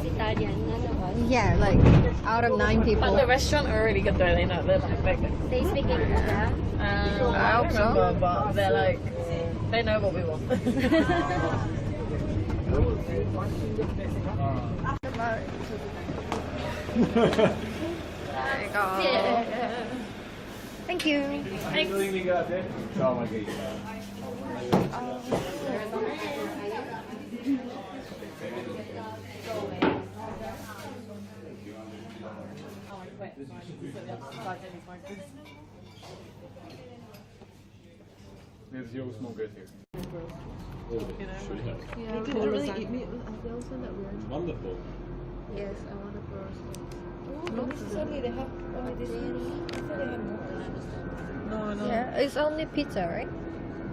Italian, none of us. Yeah, like out of 9 people. But the restaurant are really good though. They know they're like big. They speak English, yeah? I hope so. Remember, but they're like they know what we want. There you go. Thank you. There's your small good here. Yeah, you didn't really eat meat with Adele, isn't that weird? Wonderful. Yes, I want to roast. Not necessarily they have only this many. I thought they had more. No. Yeah, it's only pizza, right?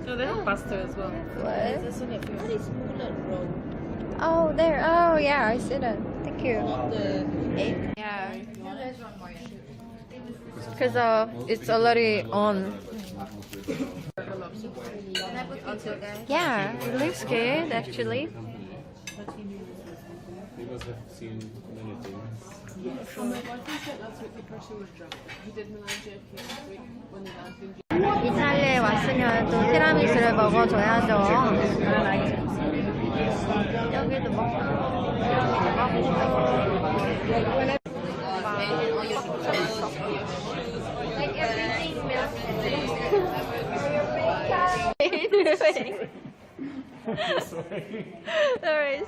No, they have pasta as well. What? There's only a few. What is Mulan roll? Oh, there. Oh, yeah, I see that. Thank you. The egg. Yeah. There's one more. Because it's already on. Yeah, it looks good actually. You must have seen many things. From my boyfriend said last week the person was drunk. He did Milan-JFK last week when they last been 이탈리아에 왔으면 또 티라미수를 먹어줘야죠. 여기도 Like everything smells There is.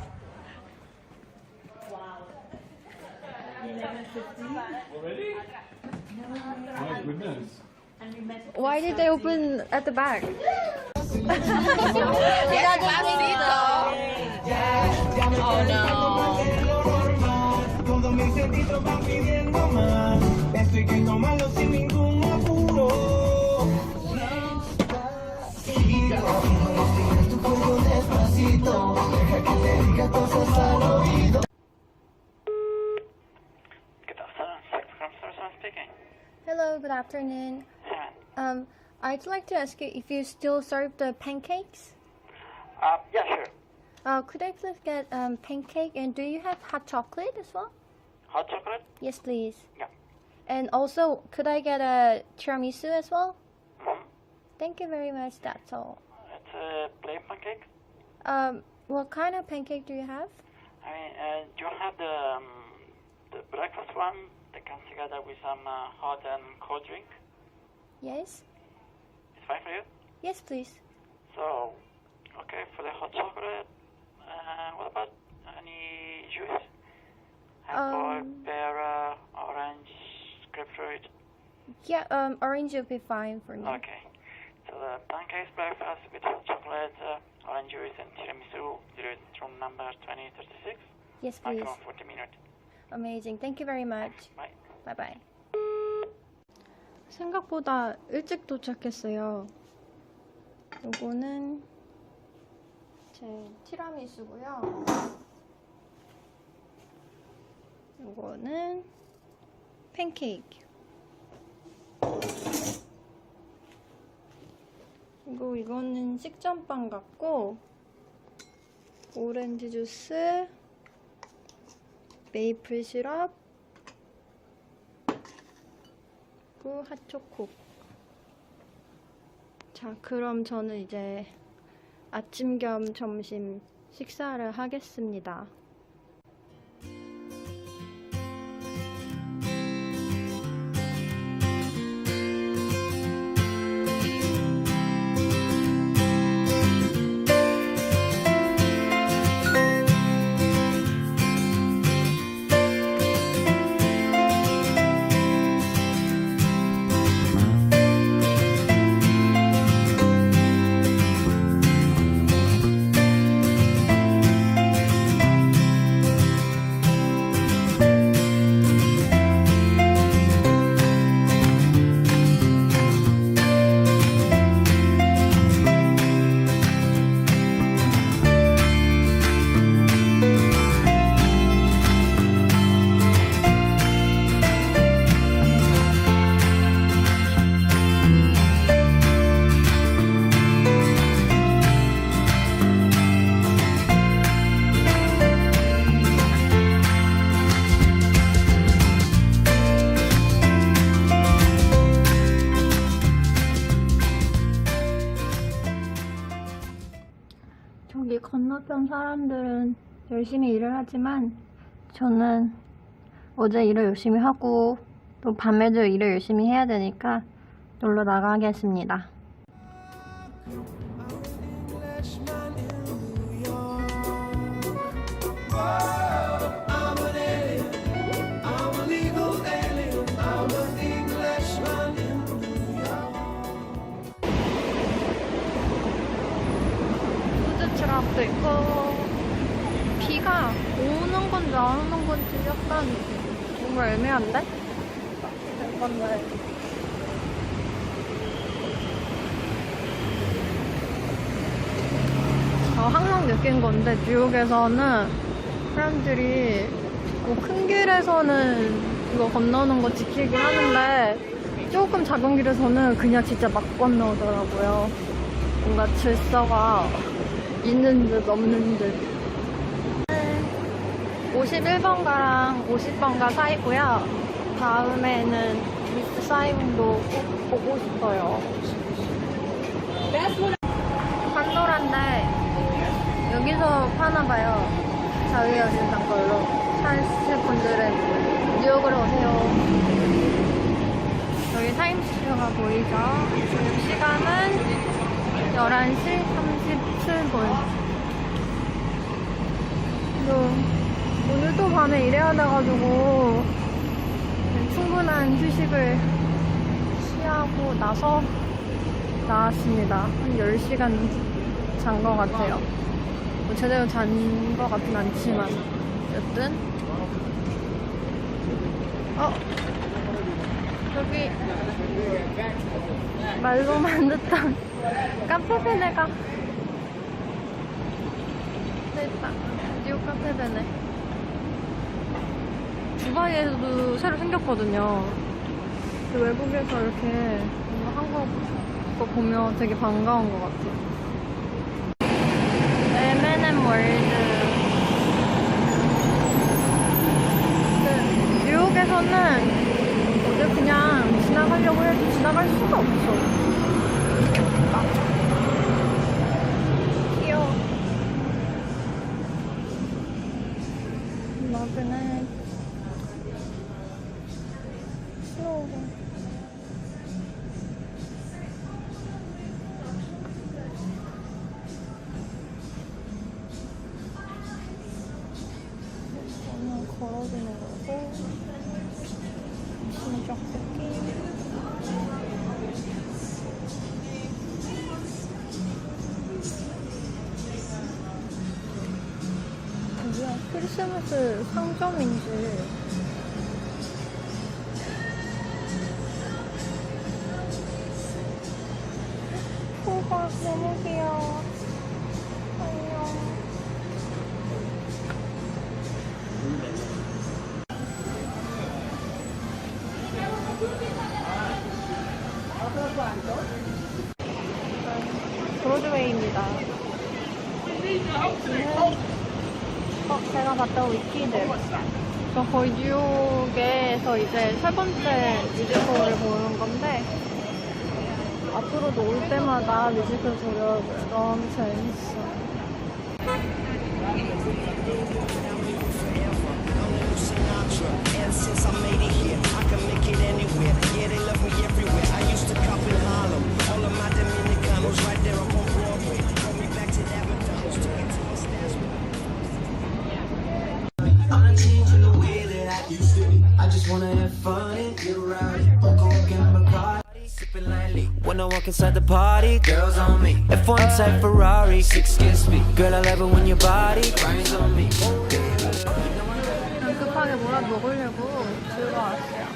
Already? My goodness. Why did they open at the back? Oh no. Todos mis sentidos van pidiendo más. Esto hay que tomarlo sin ningún apuro. Respira tu cuello despacito. Deja que te diga cosas al oído. Good afternoon, Sector from Sarasota speaking. Hello, good afternoon. I'd like to ask you if you still serve the pancakes. Yeah, sure. Could I please get pancake, and do you have hot chocolate as well? Hot chocolate? Yes, please. Yeah. And also, could I get a tiramisu as well? Mm-hmm. Thank you very much. That's all. It's a plain pancake. What kind of pancake do you have? I mean, do you have the breakfast one that comes together with some hot and cold drink? Yes. It's fine for you? Yes, please. So, okay, for the hot chocolate, what about any juice? Apple, pear, orange, grapefruit? Yeah. Orange would be fine for me. Okay. So the pancakes breakfast with hot chocolate, orange juice and tiramisu, room number 2036. Yes, please. Maximum 40 minutes. Amazing. Thank you very much. Bye. Bye bye. 생각보다 일찍 도착했어요. 요거는 제 티라미수고요. 요거는 팬케이크. 그리고 이거는 식전빵 같고 오렌지 주스, 메이플 시럽, 그리고 핫초코. 자, 그럼 저는 이제 아침 겸 점심 식사를 하겠습니다. 주변 사람들은 열심히 일을 하지만 저는 어제 일을 열심히 하고 또 밤에도 일을 열심히 해야 되니까 놀러 나가겠습니다. 푸드트럭도 있고 비가 오는 건지 안 오는 건지 약간 정말 애매한데? 잠깐만. 항상 느낀 건데 뉴욕에서는 사람들이 뭐 큰 길에서는 이거 건너는 거 지키긴 하는데 조금 작은 길에서는 그냥 진짜 막 건너더라고요. 뭔가 질서가 있는 듯 없는 듯. 51번가랑 50번가 사이고요. 다음에는 미스 사이문도 꼭 보고 싶어요. 판도라인데 여기서 파나봐요. 자유여신상 걸로 사실 분들은 뉴욕으로 오세요. 여기 타임스퀘어가 보이죠? 지금 시간은 11시 37분. 오늘도 밤에 일해야 돼가지고 충분한 휴식을 취하고 나서 나왔습니다. 한 10시간 잔 것 같아요. 뭐 제대로 잔 것 같진 않지만 어쨌든 여기 말로만 듣던 카페베네가 됐다. 뉴욕 카페베네. 두바이에서도 새로 생겼거든요. 외국에서 이렇게 뭔가 한국 거 보면 되게 반가운 것 같아요. M&M 월드. 뉴욕에서는 어제 그냥 지나가려고 해도 지나갈 수가 없어. 귀여워. 여기는 스노우볼. 걸어주는 거고, 진적 새끼. 뭐야, 크리스마스 상점인지. 호박 너무 귀여워. 안녕. 브로드웨이입니다. 제가 봤던 위키드. 저 거의 뉴욕에서 이제 세 번째 뮤지컬을 보는 건데 앞으로도 올 때마다 뮤지컬 보려고요. 너무 재밌어. And since I made it here, I can make it anywhere. Yeah, they love me everywhere. I used to cop in Harlem. All of my Dominicanos right there up on Broadway. Brought me back to that McDonald's. Took it to my stash. I'm not changing the way that I used to be. I just wanna have fun and get around. Coke and Bacardi, sipping lightly. When I walk inside the party, girls on me. F1 type Ferrari, 6 speed. Girl, I love it when your body grinds on me. 급하게 뭐라 먹으려고 들어왔어요.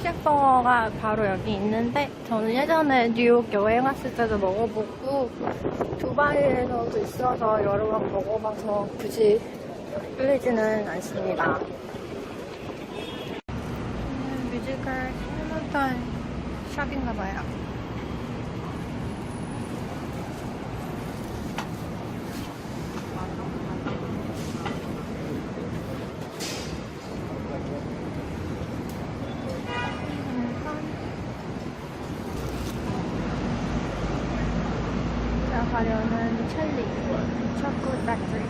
쉑쉑버거가 바로 여기 있는데 저는 예전에 뉴욕 여행 왔을 때도 먹어보고 두바이에서도 있어서 여러 번 먹어봐서 굳이 끌리지는 않습니다. 일단 샵인가봐요. 제가 가려는 첼리 초콜릿 팩토리.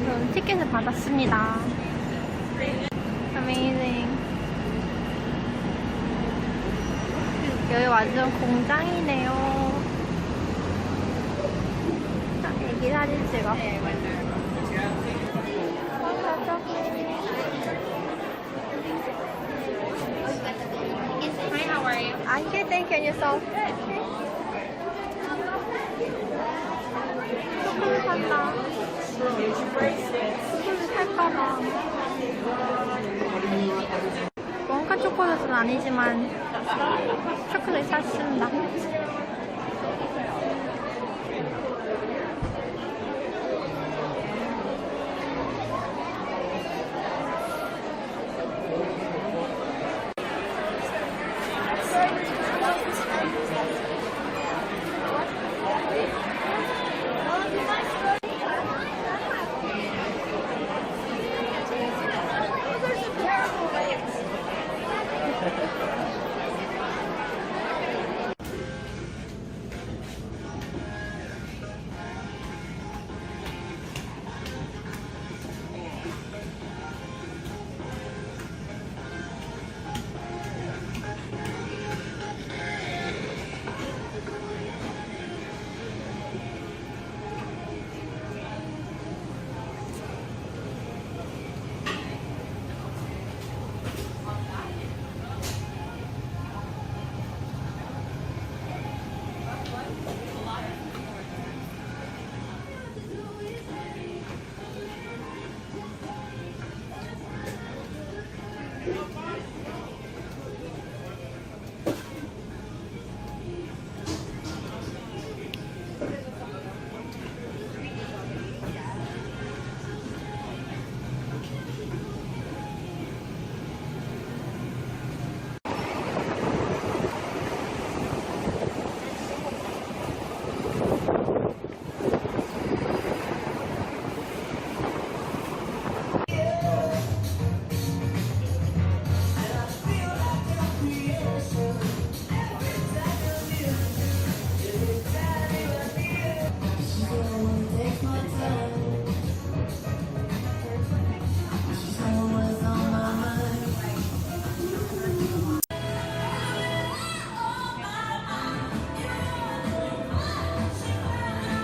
전 티켓을 받았습니다. Amazing. 여기 완전 공장이네요. 애기 사진 찍어. Hi, how are you? I'm good, thank you. And yourself? 초콜릿 산다. 초콜릿 살까봐. 원가 초콜릿은 아니지만 초콜릿 샀습니다.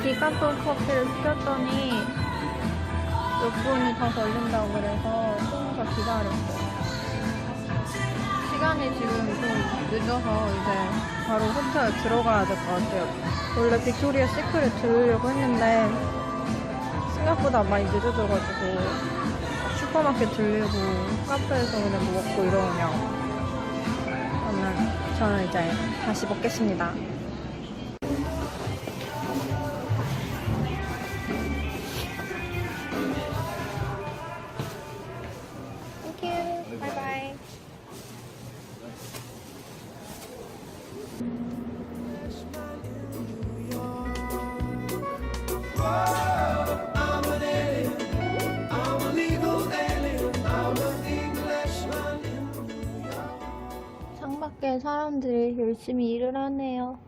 디카폰 커피를 시켰더니 몇 분이 더 걸린다고 그래서 좀 더 기다렸어요. 시간이 지금 좀 늦어서 이제 바로 호텔 들어가야 될 것 같아요. 원래 빅토리아 시크릿 들으려고 했는데 생각보다 많이 늦어져가지고 슈퍼마켓 들리고 카페에서 그냥 뭐 먹고 이러면 저는 이제 다시 먹겠습니다. 창밖에 사람들이 열심히 일을 하네요.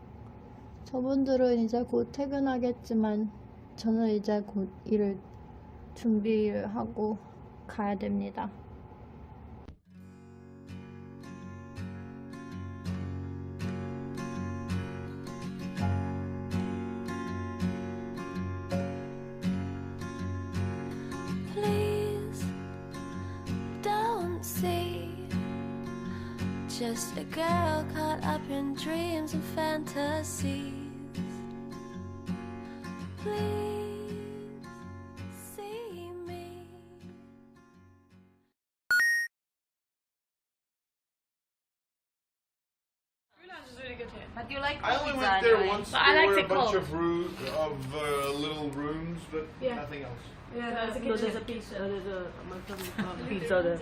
저분들은 이제 곧 퇴근하겠지만 저는 이제 곧 일을 준비하고 가야 됩니다. Just a girl caught up in dreams and fantasies. Please see me. Really good here. But you like I only pizza went there anyway. once. But I There like were the a bunch cold. of little rooms, but Yeah. nothing else. Yeah, there's a kitchen. There's a pizza. There's a pizza there.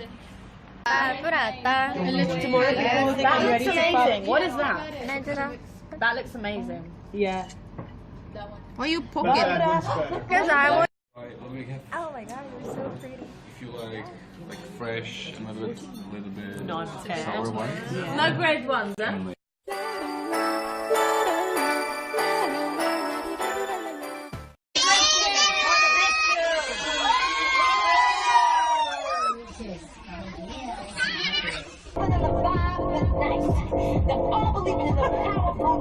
뿌렸다. Tomorrow people think I'm ready to fuck. What is that? 얘들아. That looks amazing. Yeah. Why you But that one's better. Because I want. Right, let me get Oh my god, you're so pretty. if you like fresh and a little bit Non-fair. sour wine. No grade ones, huh?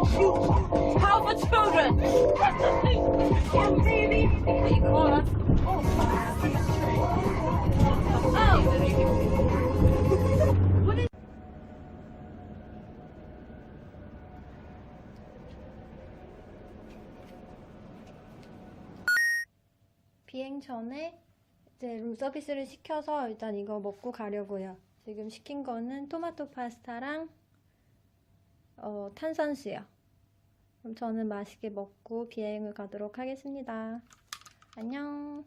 Powerful children. 비행 전에 이제 룸서비스를 시켜서 일단 이거 먹고 가려고요. 지금 시킨 거는 토마토 파스타랑 탄산수요. 그럼 저는 맛있게 먹고 비행을 가도록 하겠습니다. 안녕.